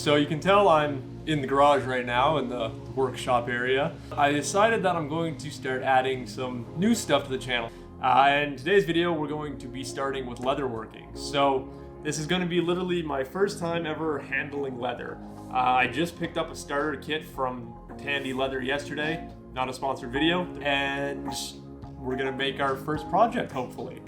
So you can tell I'm in the garage right now in the workshop area. I decided that I'm going to start adding some new stuff to the channel. In today's video, we're going to be starting with leatherworking. So this is going to be literally my first time ever handling leather. I just picked up a starter kit from Tandy Leather yesterday, not a sponsored video, and we're going to make our first project, hopefully.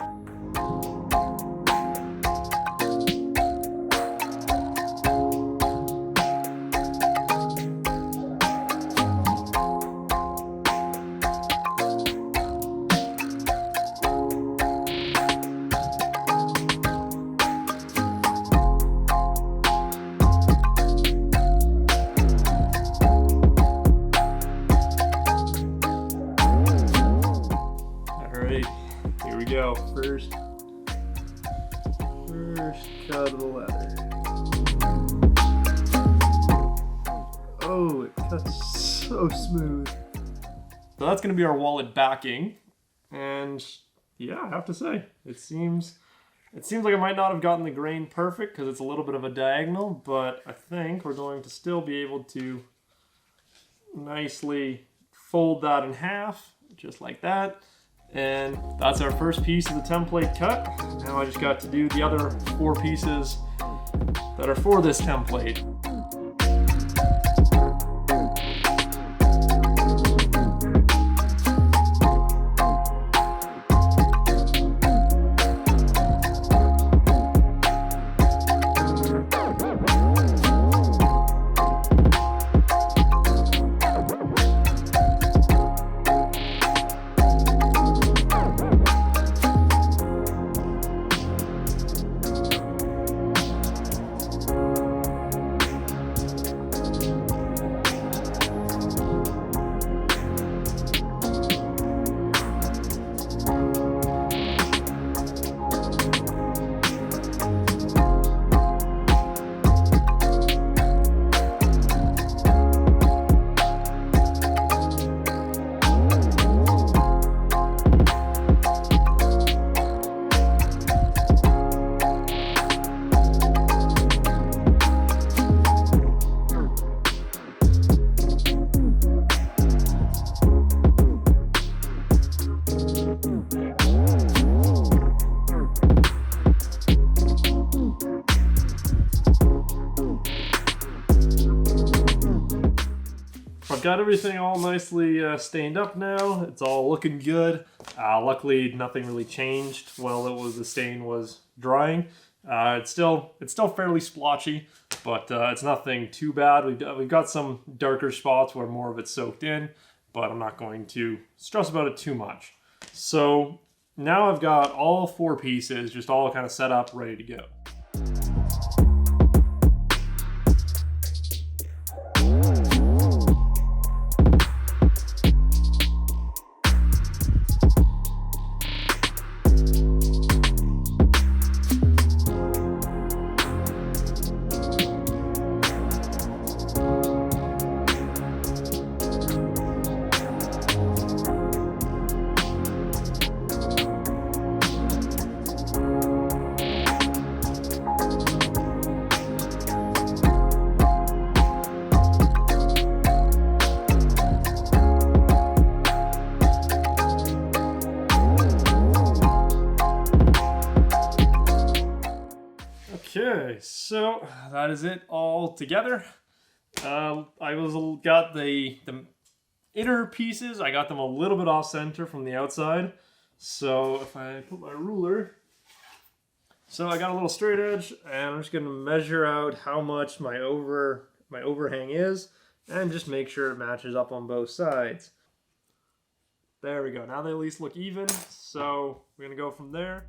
Here we go. First cut of the leather. Oh, it cuts so smooth. So that's going to be our wallet backing, and yeah, I have to say, it seems like I might not have gotten the grain perfect because it's a little bit of a diagonal, but I think we're going to still be able to nicely fold that in half, just like that. And that's our first piece of the template cut. Now I just got to do the other 4 pieces that are for this template. I've got everything all nicely stained up now. It's all looking good. Luckily, nothing really changed while the stain was drying. It's still fairly splotchy, but it's nothing too bad. We've got some darker spots where more of it's soaked in, but I'm not going to stress about it too much. So now I've got all 4 pieces just all kind of set up, ready to go. Okay, so that is it all together. Got the inner pieces, I got them a little bit off center from the outside. So if I put my ruler, so I got a little straight edge, and I'm just going to measure out how much my overhang is, and just make sure it matches up on both sides. There we go. Now they at least look even, so we're going to go from there.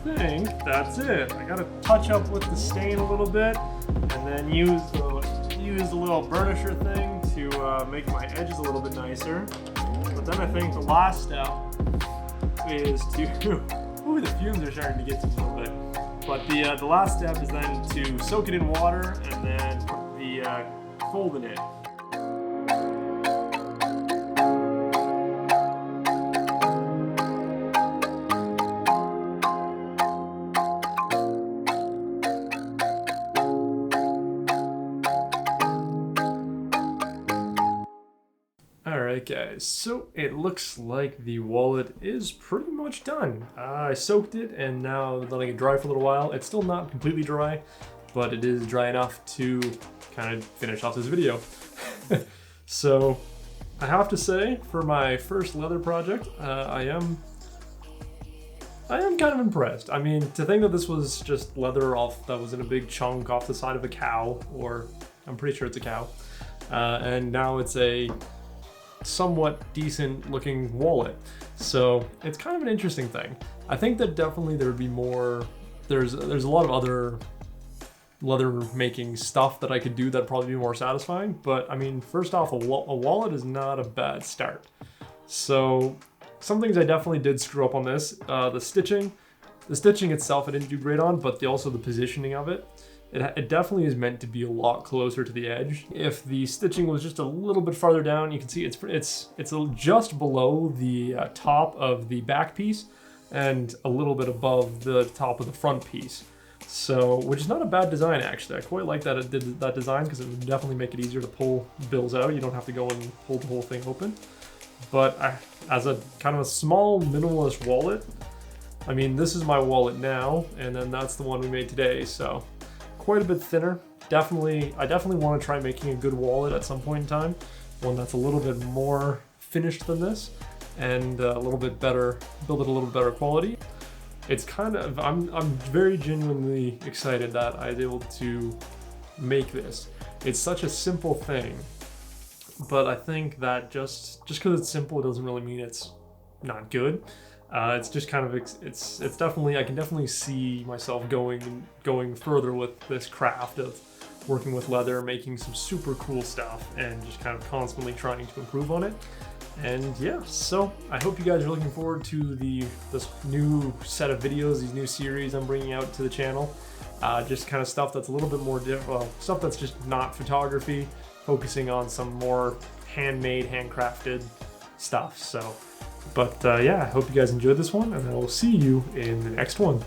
think that's it. I gotta touch up with the stain a little bit, and then use the little burnisher thing to make my edges a little bit nicer. But then I think the last step is to, ooh, the fumes are starting to get to me a little bit. But the last step is then to soak it in water and then put the fold in it. Alright guys, so it looks like the wallet is pretty much done. I soaked it and now letting it dry for a little while. It's still not completely dry, but it is dry enough to kind of finish off this video. So I have to say, for my first leather project, I am kind of impressed. I mean, to think that this was just leather that was in a big chunk off the side of a cow, or I'm pretty sure it's a cow, and now it's a somewhat decent looking wallet. So it's kind of an interesting thing. I think that definitely there would be more, there's a lot of other leather making stuff that I could do that'd probably be more satisfying, but I mean, first off, a wallet is not a bad start. So some things I definitely did screw up on this. The stitching itself I didn't do great on, but also the positioning of it. It definitely is meant to be a lot closer to the edge. If the stitching was just a little bit farther down, you can see it's just below the top of the back piece and a little bit above the top of the front piece. So, which is not a bad design actually. I quite like that it did that design because it would definitely make it easier to pull bills out. You don't have to go and pull the whole thing open. But as a kind of a small minimalist wallet, I mean, this is my wallet now, and then that's the one we made today, so quite a bit thinner. I definitely want to try making a good wallet at some point in time, one that's a little bit more finished than this, and a little bit better, build it a little better quality. It's kind of, I'm very genuinely excited that I was able to make this. It's such a simple thing, but I think that just because it's simple, it doesn't really mean it's not good. It's just kind of, it's definitely, I can definitely see myself going further with this craft of working with leather, making some super cool stuff, and just kind of constantly trying to improve on it. And yeah, so I hope you guys are looking forward to this new set of videos, these new series I'm bringing out to the channel. Just kind of stuff that's a little bit more stuff that's just not photography, focusing on some more handmade, handcrafted stuff. So, but yeah, I hope you guys enjoyed this one, and I will see you in the next one.